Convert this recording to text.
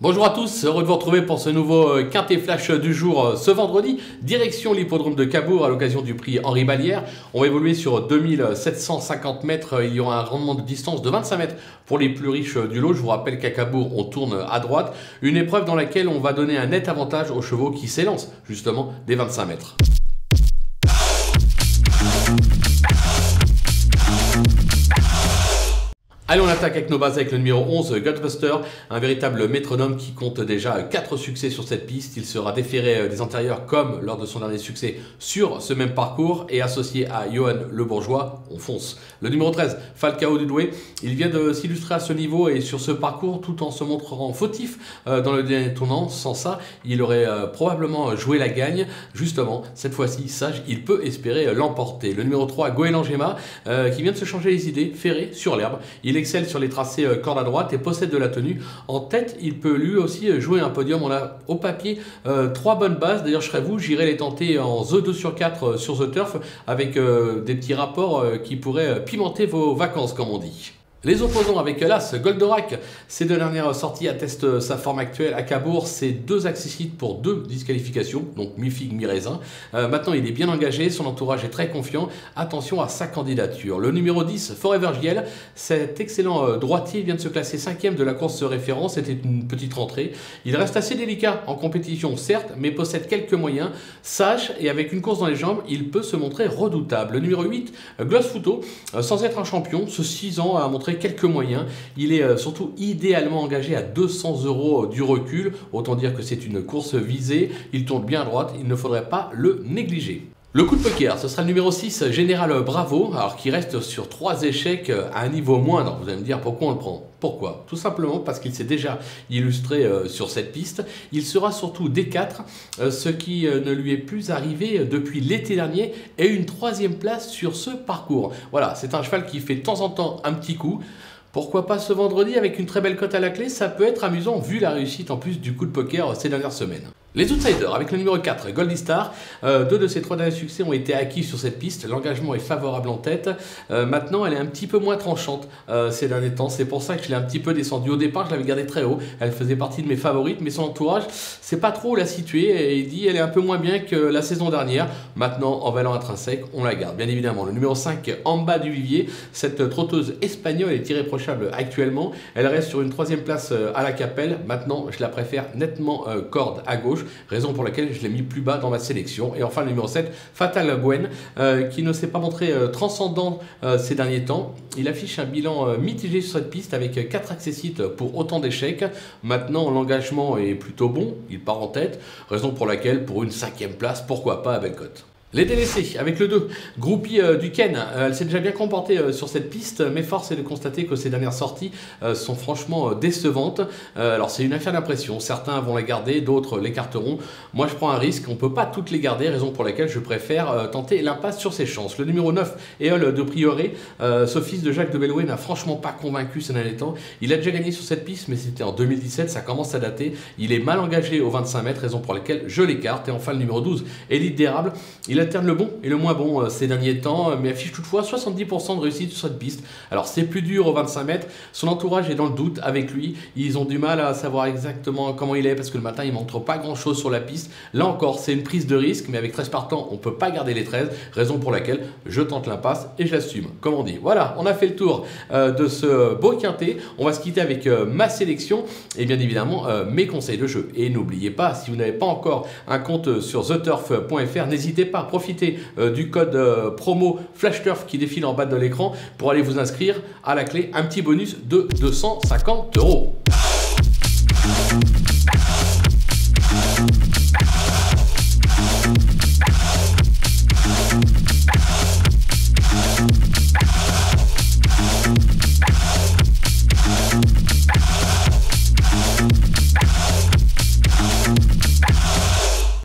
Bonjour à tous, heureux de vous retrouver pour ce nouveau Quintet Flash du jour ce vendredi. Direction l'hippodrome de Cabourg à l'occasion du prix Henri Ballière. On va évoluer sur 2750 mètres. Il y aura un rendement de distance de 25 mètres pour les plus riches du lot. Je vous rappelle qu'à Cabourg, on tourne à droite. Une épreuve dans laquelle on va donner un net avantage aux chevaux qui s'élancent justement des 25 mètres. Allez, on attaque avec nos bases avec le numéro 11, Ghostbuster, un véritable métronome qui compte déjà 4 succès sur cette piste. Il sera déféré des antérieurs comme lors de son dernier succès sur ce même parcours et associé à Johan Le Bourgeois, on fonce. Le numéro 13, Falcao du Douai, il vient de s'illustrer à ce niveau et sur ce parcours tout en se montrant fautif dans le dernier tournant. Sans ça, il aurait probablement joué la gagne. Justement, cette fois-ci, sage, il peut espérer l'emporter. Le numéro 3, Goéland Gemma, qui vient de se changer les idées, ferré sur l'herbe. Il excelle sur les tracés corde à droite et possède de la tenue. En tête, il peut lui aussi jouer un podium. On a au papier 3 bonnes bases. D'ailleurs, je serais vous, j'irai les tenter en The 2 sur 4 sur The Turf avec des petits rapports qui pourraient pimenter vos vacances, comme on dit. Les opposants avec l'As, Goldorak, ces deux dernières sorties attestent sa forme actuelle à Cabourg. C'est 2 accessites pour 2 disqualifications, donc mi-figue, mi-raisin. Maintenant, il est bien engagé, son entourage est très confiant. Attention à sa candidature. Le numéro 10, Forever JL, cet excellent droitier vient de se classer 5e de la course référence. C'était une petite rentrée. Il reste assez délicat en compétition, certes, mais possède quelques moyens. Sage et avec une course dans les jambes, il peut se montrer redoutable. Le numéro 8, Gloss Futo, sans être un champion, ce 6 ans a montré quelques moyens. Il est surtout idéalement engagé à 200 € du recul. Autant dire que c'est une course visée. Il tourne bien à droite. Il ne faudrait pas le négliger. Le coup de poker, ce sera le numéro 6, Général Bravo, alors qui reste sur 3 échecs à un niveau moindre. Vous allez me dire pourquoi on le prend. Pourquoi? Tout simplement parce qu'il s'est déjà illustré sur cette piste. Il sera surtout D4, ce qui ne lui est plus arrivé depuis l'été dernier, et une 3e place sur ce parcours. Voilà, c'est un cheval qui fait de temps en temps un petit coup. Pourquoi pas ce vendredi avec une très belle cote à la clé? Ça peut être amusant vu la réussite en plus du coup de poker ces dernières semaines. Les outsiders avec le numéro 4, Goldie Star, 2 de ses 3 derniers succès ont été acquis sur cette piste. L'engagement est favorable en tête. Maintenant, elle est un petit peu moins tranchante ces derniers temps. C'est pour ça que je l'ai un petit peu descendu. Au départ, je l'avais gardée très haut. Elle faisait partie de mes favorites, mais son entourage, c'est pas trop où la situer. Et il dit elle est un peu moins bien que la saison dernière. Maintenant, en valeur intrinsèque, on la garde, bien évidemment. Le numéro 5, Amba du Vivier, cette trotteuse espagnole est irréprochable actuellement. Elle reste sur une 3e place à la Capelle. Maintenant, je la préfère nettement corde à gauche. Raison pour laquelle je l'ai mis plus bas dans ma sélection. Et enfin le numéro 7, Fatal Gwen, qui ne s'est pas montré transcendant ces derniers temps. Il affiche un bilan mitigé sur cette piste avec 4 accessites pour autant d'échecs. Maintenant l'engagement est plutôt bon, il part en tête. Raison pour laquelle pour une 5e place, pourquoi pas à belle cote. Les délaissés avec le 2, Groupie du Ken, elle s'est déjà bien comportée sur cette piste, mais force est de constater que ses dernières sorties sont franchement décevantes. Alors c'est une affaire d'impression, certains vont la garder, d'autres l'écarteront. Moi je prends un risque, on ne peut pas toutes les garder, raison pour laquelle je préfère tenter l'impasse sur ses chances. Le numéro 9, Éole de Prioré, ce fils de Jacques de Belloué n'a franchement pas convaincu ces derniers temps. Il a déjà gagné sur cette piste, mais c'était en 2017, ça commence à dater. Il est mal engagé aux 25 mètres, raison pour laquelle je l'écarte. Et enfin le numéro 12, Élite d'Érable, il alterne le bon et le moins bon ces derniers temps, mais affiche toutefois 70% de réussite sur cette piste. Alors c'est plus dur aux 25 mètres, son entourage est dans le doute avec lui, ils ont du mal à savoir exactement comment il est parce que le matin il ne montre pas grand chose sur la piste. Là encore c'est une prise de risque, mais avec 13 partants on ne peut pas garder les 13, raison pour laquelle je tente l'impasse et je l'assume, comme on dit. Voilà, on a fait le tour de ce beau quintet, on va se quitter avec ma sélection et bien évidemment mes conseils de jeu. Et n'oubliez pas, si vous n'avez pas encore un compte sur theturf.fr, n'hésitez pas à profiter du code promo FlashTurf qui défile en bas de l'écran pour aller vous inscrire à la clé, un petit bonus de 250 €.